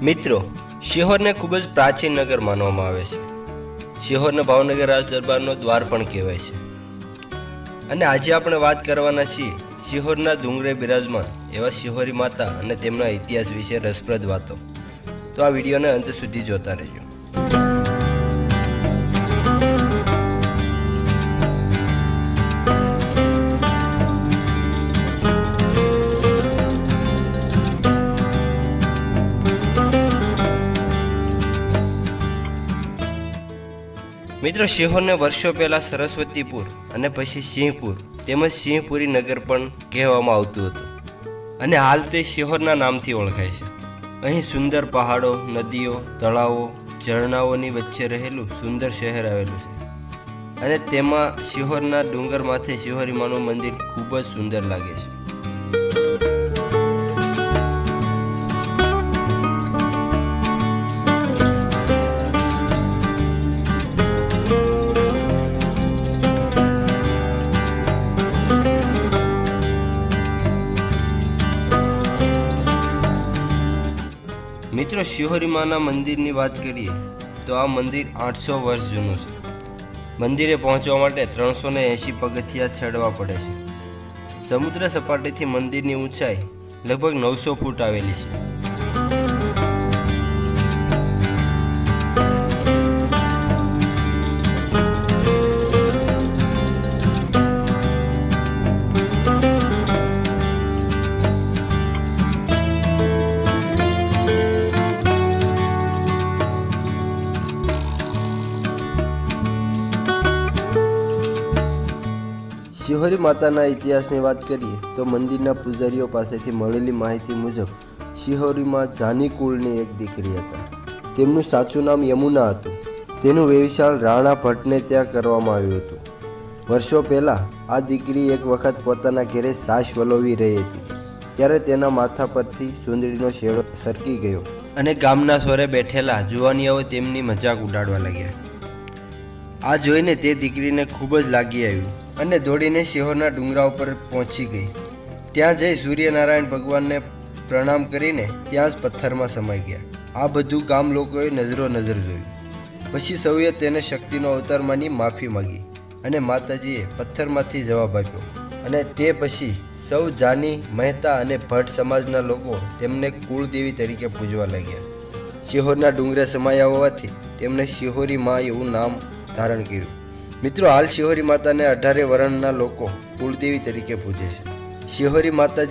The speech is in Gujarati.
મિત્રો, શિહોરને ખૂબ જ પ્રાચીન નગર માનવામાં આવે છે. શિહોરને ભાવનગર રાજ દરબારનો દ્વાર પણ કહેવાય છે. અને આજે આપણે વાત કરવાના છીએ શિહોરના ડુંગરે બિરાજમાન એવા શિહોરી માતા અને તેમના ઇતિહાસ વિશે રસપ્રદ વાતો. તો આ વિડીયોને અંત સુધી જોતા રહેજો. મિત્રો, શિહોરને વર્ષો પહેલાં સરસ્વતીપુર અને પછી સિંહપુર તેમજ સિંહપુરી નગર પણ કહેવામાં આવતું હતું અને હાલ તે શિહોરના નામથી ઓળખાય છે. અહીં સુંદર પહાડો, નદીઓ, તળાવો, ઝરણાઓની વચ્ચે રહેલું સુંદર શહેર આવેલું છે અને તેમાં શિહોરના ડુંગર માથે શિહોરી માનું મંદિર ખૂબ જ સુંદર લાગે છે. મિત્રો, શિહોરી માના મંદિરની વાત કરીએ તો આ મંદિર 800 વર્ષ જૂનું છે. મંદિરે પહોંચવા માટે 380 પગથિયા ચડવા પડે છે. સમુદ્ર સપાટીથી મંદિરની ઊંચાઈ લગભગ 900 ફૂટ આવેલી છે. શિહોરી માતાના ઇતિહાસની વાત કરીએ તો મંદિરના પૂજારીઓ પાસેથી મળેલી માહિતી મુજબ શિહોરીમાં જાની કુળની એક દીકરી હતા. તેમનું સાચું નામ યમુના હતું. તેનું વેવિશાળ રાણા ભટ્ટને ત્યાં કરવામાં આવ્યું હતું. વર્ષો પહેલાં આ દીકરી એક વખત પોતાના ઘેરે સાસ વલોવી રહી હતી ત્યારે તેના માથા પરથી સુંદરીનો શેડો સરકી ગયો અને ગામના સોરે બેઠેલા જુવાનિયાઓ તેમની મજાક ઉડાડવા લાગ્યા. આ જોઈને તે દીકરીને ખૂબ જ લાગી આવ્યું અને દોડીને શિહોરના ડુંગરા ઉપર પહોંચી ગઈ. ત્યાં જઈ સૂર્યનારાયણ ભગવાનને પ્રણામ કરીને ત્યાં જ પથ્થરમાં સમાઈ ગયા. આ બધું ગામ લોકોએ નજરો નજર જોયું. પછી સૌએ તેને શક્તિનો અવતાર માની માફી માગી અને માતાજીએ પથ્થરમાંથી જવાબ આપ્યો અને તે પછી સૌ જાની, મહેતા અને ભટ્ટ સમાજના લોકો તેમને કુળદેવી તરીકે પૂજવા લાગ્યા. શિહોરના ડુંગરે સમાયા હોવાથી તેમને શિહોરી મા એવું નામ ધારણ કર્યું. મિત્રો, હાલ શિહોરી માતાને 18 વર્ણના લોકો કુળદેવી તરીકે પૂજે છે. શિહોરી માતાજી